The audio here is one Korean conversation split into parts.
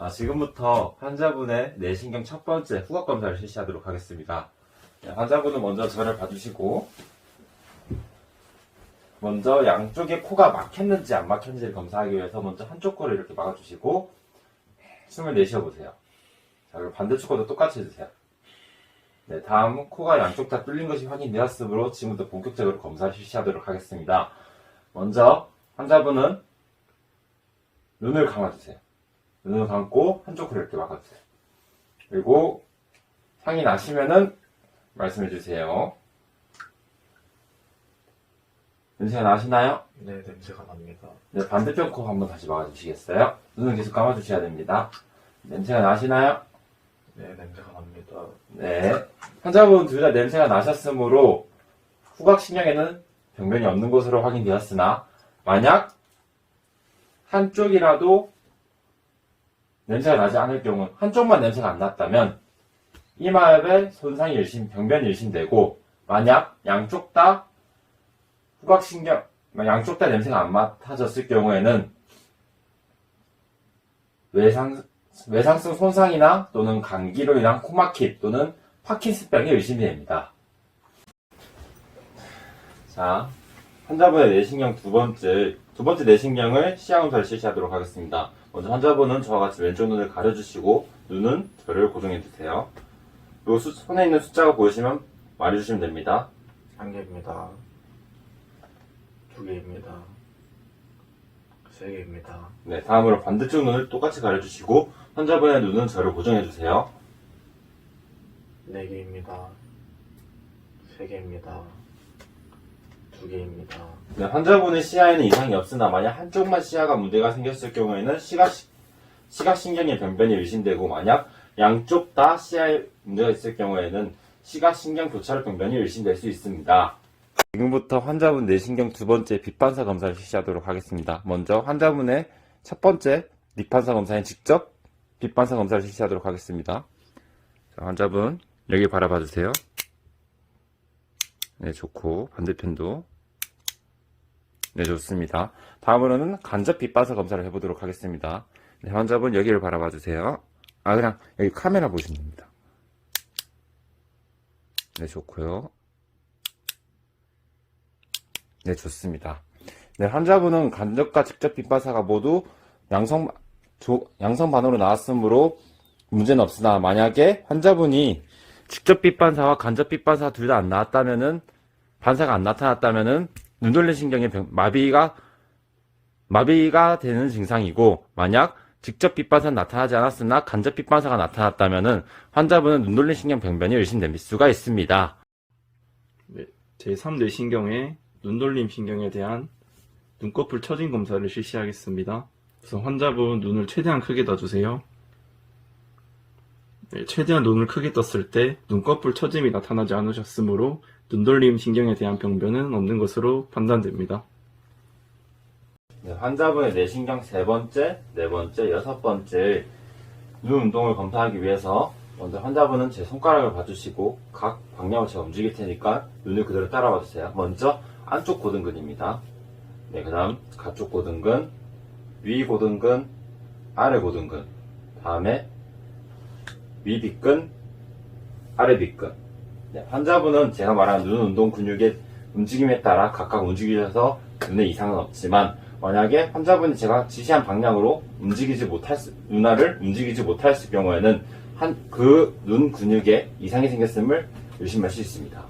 지금부터 환자분의 내신경 첫 번째 후각 검사를 실시하도록 하겠습니다. 환자분은 먼저 저를 봐주시고, 먼저 양쪽에 코가 막혔는지 안 막혔는지를 검사하기 위해서 먼저 한쪽 코를 이렇게 막아주시고, 숨을 내쉬어보세요. 자, 그리고 반대쪽 코도 똑같이 해주세요. 네, 다음 코가 양쪽 다 뚫린 것이 확인되었으므로 지금부터 본격적으로 검사를 실시하도록 하겠습니다. 먼저 환자분은 눈을 감아주세요. 눈을 감고 한쪽 코를 이렇게 막아주세요. 그리고 향이 나시면은 말씀해주세요. 냄새가 나시나요? 네, 냄새가 납니다. 네, 반대쪽 코 한번 다시 막아주시겠어요? 눈은 계속 감아주셔야 됩니다. 냄새가 나시나요? 네, 냄새가 납니다. 네. 환자분 둘 다 냄새가 나셨으므로 후각신경에는 병변이 없는 것으로 확인되었으나 만약 한쪽이라도 냄새가 나지 않을 경우 한쪽만 냄새가 안 났다면 이마에 손상이 병변이 일심되고 만약 양쪽 다 후각신경 양쪽 다 냄새가 안 맡아졌을 경우에는 외상성 손상이나 또는 감기로 인한 코막힘 또는 파킨슨병이 의심이 됩니다. 자, 환자분의 내신경 두 번째 내신경을 시야검사를 실시하도록 하겠습니다. 먼저 환자분은 저와 같이 왼쪽 눈을 가려주시고 눈은 저를 고정해주세요. 그리고 손에 있는 숫자가 보이시면 말해주시면 됩니다. 1개입니다. 2개입니다. 3개입니다. 네, 다음으로 반대쪽 눈을 똑같이 가려주시고 환자분의 눈은 저를 고정해주세요. 4개입니다. 3개입니다. 2개입니다. 네, 환자분의 시야에는 이상이 없으나 만약 한쪽만 시야가 문제가 생겼을 경우에는 시각신경의 병변이 의심되고 만약 양쪽 다 시야에 문제가 있을 경우에는 시각신경 교차로 병변이 의심될 수 있습니다. 지금부터 환자분 내신경 두 번째 빛반사 검사를 실시하도록 하겠습니다. 먼저 환자분의 첫 번째 닉반사 검사인 직접 빛반사 검사를 실시하도록 하겠습니다. 자, 환자분 여기 바라봐 주세요. 네, 좋고 반대편도 네, 좋습니다. 다음으로는 간접 빛반사 검사를 해보도록 하겠습니다. 네, 환자분 여기를 바라봐 주세요. 그냥 여기 카메라 보시면 됩니다. 네, 좋고요. 네, 좋습니다. 네, 환자분은 간접과 직접 빛반사가 모두 양성반으로 나왔으므로 문제는 없으나 만약에 환자분이 직접 빛반사와 간접 빛반사 둘 다 안 나왔다면은 반사가 안 나타났다면은 눈돌림 신경의 마비가 되는 증상이고 만약 직접 빛반사는 나타나지 않았으나 간접 빛반사가 나타났다면은 환자분은 눈돌림 신경 병변이 의심될 수가 있습니다. 네, 제3뇌신경의 눈돌림 신경에 대한 눈꺼풀 처진 검사를 실시하겠습니다. 우선 환자분 눈을 최대한 크게 떠주세요. 네, 최대한 눈을 크게 떴을 때 눈꺼풀 처짐이 나타나지 않으셨으므로 눈돌림 신경에 대한 병변은 없는 것으로 판단됩니다. 네, 환자분의 내신경 세 번째, 네 번째, 여섯 번째 눈 운동을 검사하기 위해서 먼저 환자분은 제 손가락을 봐주시고 각 방향을 제가 움직일 테니까 눈을 그대로 따라와 주세요. 먼저 안쪽 고등근입니다. 네, 그 다음 가쪽 고등근, 위 고등근, 아래 고등근, 다음에 위 빗근, 아래 빗근. 네, 환자분은 제가 말한 눈 운동 근육의 움직임에 따라 각각 움직이셔서 눈에 이상은 없지만 만약에 환자분이 제가 지시한 방향으로 눈알을 움직이지 못했을 경우에는 그 눈 근육에 이상이 생겼음을 의심할 수 있습니다.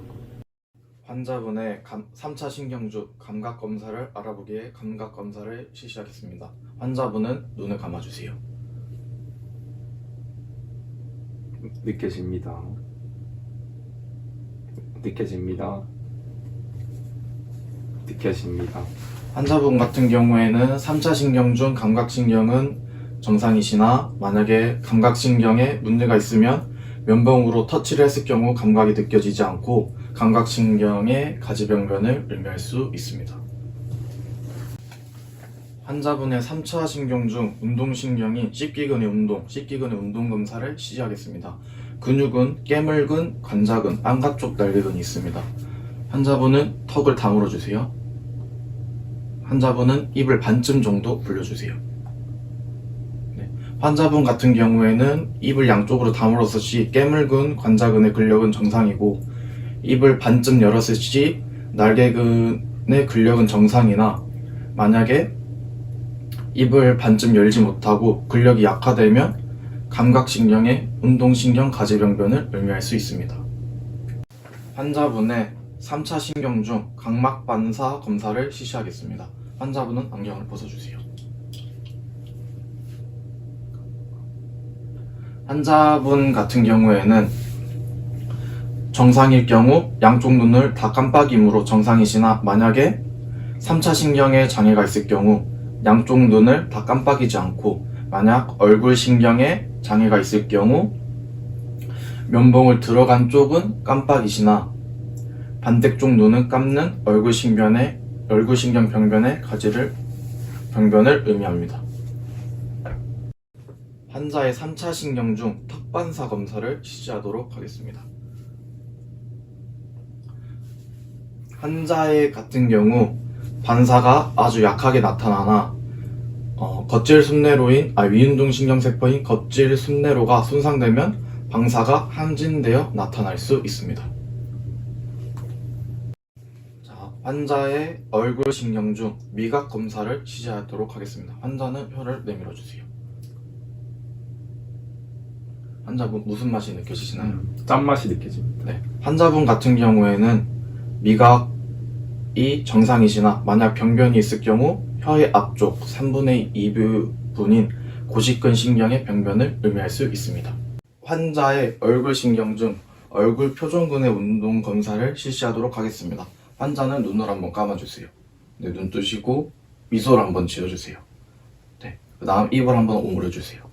환자분의 3차 신경주 감각검사를 알아보기 위해 감각검사를 실시하겠습니다. 환자분은 눈을 감아주세요. 느껴집니다. 느껴집니다. 느껴집니다. 환자분 같은 경우에는 3차 신경 중 감각신경은 정상이시나 만약에 감각신경에 문제가 있으면 면봉으로 터치를 했을 경우 감각이 느껴지지 않고 감각신경의 가지병변을 의미할 수 있습니다. 환자분의 3차 신경 중 운동신경인 씹기근의 운동 검사를 실시하겠습니다. 근육은 깨물근, 관자근, 안가쪽 날개근이 있습니다. 환자분은 턱을 다물어 주세요. 환자분은 입을 반쯤 정도 벌려주세요. 환자분 같은 경우에는 입을 양쪽으로 다물었을 시 깨물근 관자근의 근력은 정상이고, 입을 반쯤 열었을 시 날개근의 근력은 정상이나, 만약에 입을 반쯤 열지 못하고 근력이 약화되면 감각신경의 운동신경 가지병변을 의미할 수 있습니다. 환자분의 3차 신경 중 각막반사 검사를 실시하겠습니다. 환자분은 안경을 벗어주세요. 환자분 같은 경우에는 정상일 경우 양쪽 눈을 다 깜빡임으로 정상이시나, 만약에 3차 신경에 장애가 있을 경우 양쪽 눈을 다 깜빡이지 않고, 만약 얼굴 신경에 장애가 있을 경우 면봉을 들어간 쪽은 깜빡이시나 반대쪽 눈은 감는 얼굴 신경 병변의 병변을 의미합니다. 환자의 3차 신경 중 턱반사 검사를 실시하도록 하겠습니다. 환자의 같은 경우 반사가 아주 약하게 나타나나 겉질 순뇌로인 위운동신경세포인 겉질 순뇌로가 손상되면 방사가 항진되어 나타날 수 있습니다. 자, 환자의 얼굴 신경 중 미각 검사를 실시하도록 하겠습니다. 환자는 혀를 내밀어 주세요. 환자분 무슨 맛이 느껴지시나요? 짠맛이 느껴집니다. 네. 환자분 같은 경우에는 미각이 정상이시나, 만약 병변이 있을 경우 혀의 앞쪽 3분의 2부분인 고직근 신경의 병변을 의미할 수 있습니다. 환자의 얼굴 신경 중 얼굴 표정근의 운동 검사를 실시하도록 하겠습니다. 환자는 눈을 한번 감아주세요. 네, 눈 뜨시고 미소를 한번 지어주세요. 네, 그 다음 입을 한번 오므려주세요.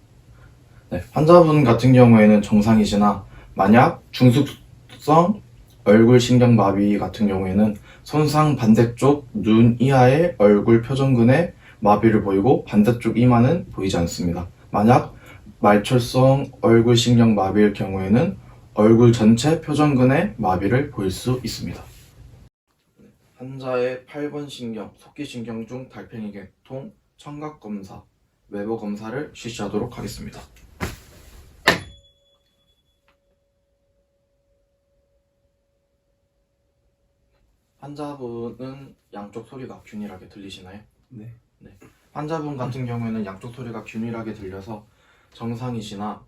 네, 환자분 같은 경우에는 정상이시나, 만약 중숙성 얼굴 신경 마비 같은 경우에는 손상 반대쪽 눈 이하의 얼굴 표정근에 마비를 보이고 반대쪽 이마는 보이지 않습니다. 만약 말초성 얼굴 신경 마비일 경우에는 얼굴 전체 표정근에 마비를 보일 수 있습니다. 환자의 8번 신경, 속기신경 중 달팽이 계통 청각 검사, 외부 검사를 실시하도록 하겠습니다. 환자분은 양쪽 소리가 균일하게 들리시나요? 네. 환자분 같은 경우에는 양쪽 소리가 균일하게 들려서 정상이시나,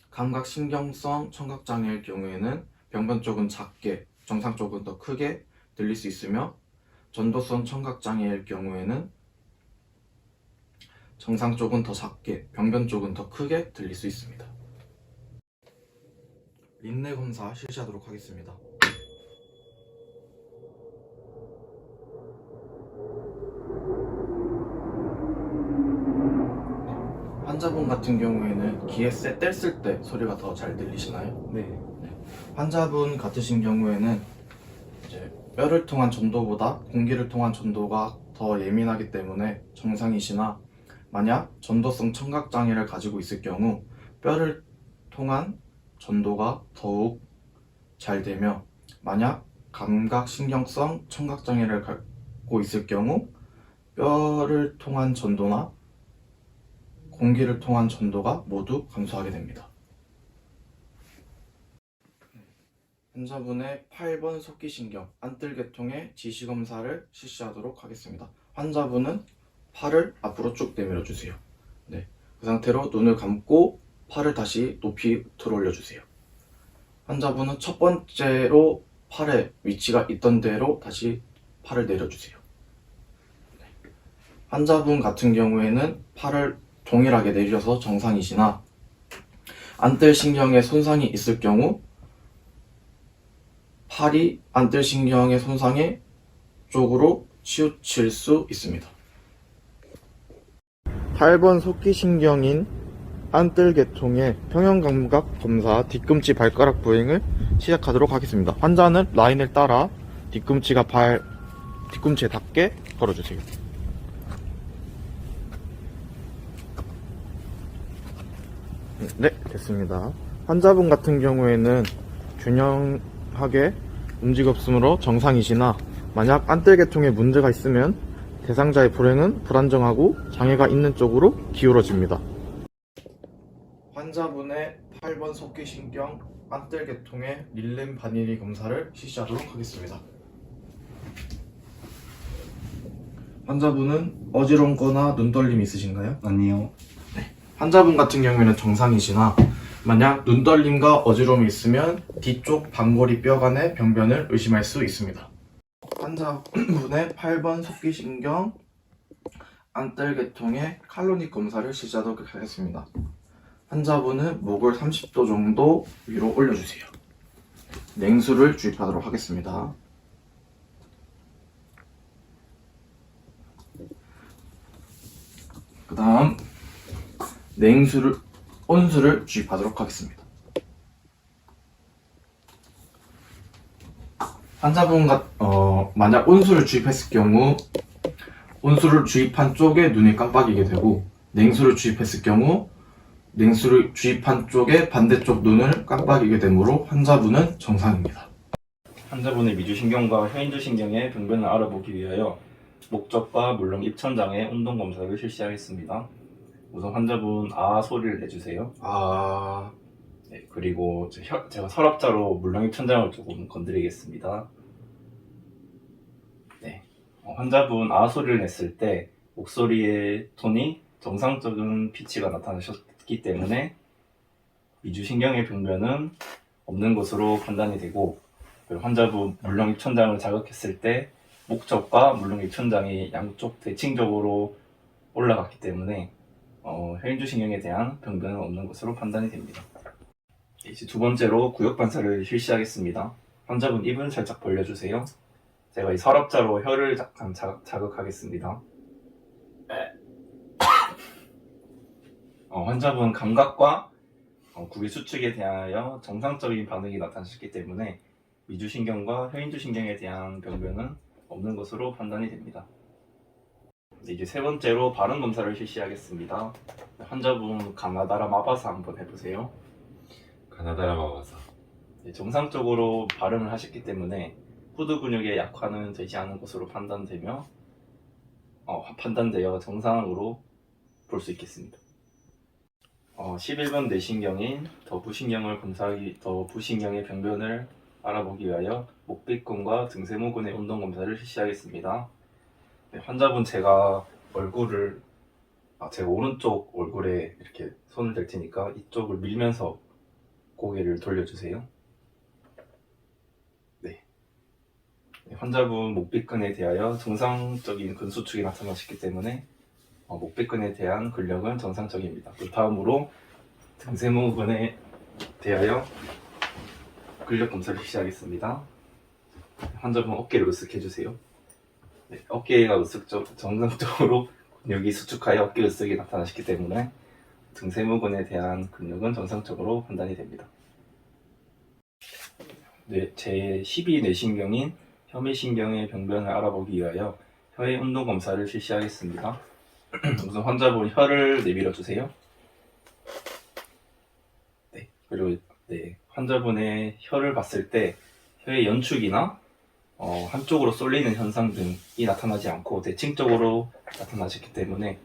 감각신경성 청각장애일 경우에는 병변 쪽은 작게, 정상 쪽은 더 크게 들릴 수 있으며, 전도성 청각장애일 경우에는 정상 쪽은 더 작게, 병변 쪽은 더 크게 들릴 수 있습니다. 린내 검사 실시하도록 하겠습니다. 환자분 같은 경우에는 귀에 쎄 뗐을 때 소리가 더 잘 들리시나요? 네. 환자분 같으신 경우에는 이제 뼈를 통한 전도보다 공기를 통한 전도가 더 예민하기 때문에 정상이시나, 만약 전도성 청각장애를 가지고 있을 경우 뼈를 통한 전도가 더욱 잘 되며, 만약 감각신경성 청각장애를 갖고 있을 경우 뼈를 통한 전도나 공기를 통한 전도가 모두 감소하게 됩니다. 환자분의 8번 속기신경 안뜰계통의 지시검사를 실시하도록 하겠습니다. 환자분은 팔을 앞으로 쭉 내밀어 주세요. 네, 그 상태로 눈을 감고 팔을 다시 높이 들어 올려주세요. 환자분은 첫 번째로 팔의 위치가 있던 대로 다시 팔을 내려주세요. 네. 환자분 같은 경우에는 팔을 동일하게 내려서 정상이시나, 안뜰신경에 손상이 있을 경우 팔이 안뜰신경의 손상의 쪽으로 치우칠 수 있습니다. 8번 속기신경인 안뜰계통의 평형감각 검사 뒤꿈치 발가락 부행을 시작하도록 하겠습니다. 환자는 라인을 따라 뒤꿈치에 닿게 걸어주세요. 네, 됐습니다. 환자분 같은 경우에는 균형하게 움직임 없으므로 정상이시나, 만약 안뜰계통에 문제가 있으면 대상자의 불행은 불안정하고 장애가 있는 쪽으로 기울어집니다. 환자분의 8번 속기신경 안뜰계통의 릴렘 바니리 검사를 실시하도록 하겠습니다. 환자분은 어지럼거나 눈떨림 있으신가요? 아니요. 환자분 같은 경우에는 정상이시나 만약 눈떨림과 어지러움이 있으면 뒤쪽 반골이 뼈간의 병변을 의심할 수 있습니다. 환자분의 8번 속기신경 안뜰계통의 칼로닉 검사를 실시하도록 하겠습니다. 환자분은 목을 30도 정도 위로 올려주세요. 냉수를 주입하도록 하겠습니다. 그 다음 온수를 주입하도록 하겠습니다. 만약 온수를 주입했을 경우 온수를 주입한 쪽에 눈이 깜빡이게 되고 냉수를 주입했을 경우 냉수를 주입한 쪽에 반대쪽 눈을 깜빡이게 되므로 환자분은 정상입니다. 환자분의 미주신경과 혀인주신경의 병변을 알아보기 위하여 목젖과 물렁 입천장의 운동 검사를 실시하겠습니다. 우선 환자분 아 소리를 내주세요. 아, 네, 그리고 제가 서랍자로 물렁 입천장을 조금 건드리겠습니다. 네, 환자분 아 소리를 냈을 때 목소리의 톤이 정상적인 피치가 나타나셨기 때문에 미주신경의 병변은 없는 것으로 판단이 되고, 그리고 환자분 물렁 입천장을 자극했을 때 목젖과 물렁 입천장이 양쪽 대칭적으로 올라갔기 때문에 혀인주신경에 대한 병변은 없는 것으로 판단이 됩니다. 이제 두 번째로 구역 반사를 실시하겠습니다. 환자분 입을 살짝 벌려주세요. 제가 이 서랍자로 혀를 잠깐 자극하겠습니다. 환자분 감각과 구기 수축에 대하여 정상적인 반응이 나타나셨기 때문에 미주신경과 혀인주신경에 대한 병변은 없는 것으로 판단이 됩니다. 이제 세 번째로 발음 검사를 실시하겠습니다. 환자분 가나다라 마바사 한번 해보세요. 가나다라 마바사. 네, 정상적으로 발음을 하셨기 때문에 후두 근육의 약화는 되지 않은 것으로 판단되어 정상으로 볼 수 있겠습니다. 11번 뇌신경인 더부신경의 병변을 알아보기 위하여 목비근과 등세모근의 운동 검사를 실시하겠습니다. 네, 환자분 제가 오른쪽 얼굴에 이렇게 손을 댈 테니까 이쪽을 밀면서 고개를 돌려주세요. 네. 환자분 목비근에 대하여 정상적인 근수축이 나타나셨기 때문에 목비근에 대한 근력은 정상적입니다. 그 다음으로 등세모근에 대하여 근력 검사를 실시하겠습니다. 환자분 어깨를 으쓱해주세요. 네, 어깨가 정상적으로 근육이 수축하여 어깨 으쓱이 나타나셨기 때문에 등세모근에 대한 근육은 정상적으로 판단이 됩니다. 네, 제12 뇌신경인 혐의신경의 병변을 알아보기 위하여 혀의 운동 검사를 실시하겠습니다. 우선 환자분 혀를 내밀어 주세요. 네, 그리고 환자분의 혀를 봤을 때 혀의 연축이나 한쪽으로 쏠리는 현상 등이 나타나지 않고 대칭적으로 나타나셨기 때문에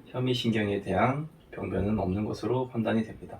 혐의신경에 대한 병변은 없는 것으로 판단이 됩니다.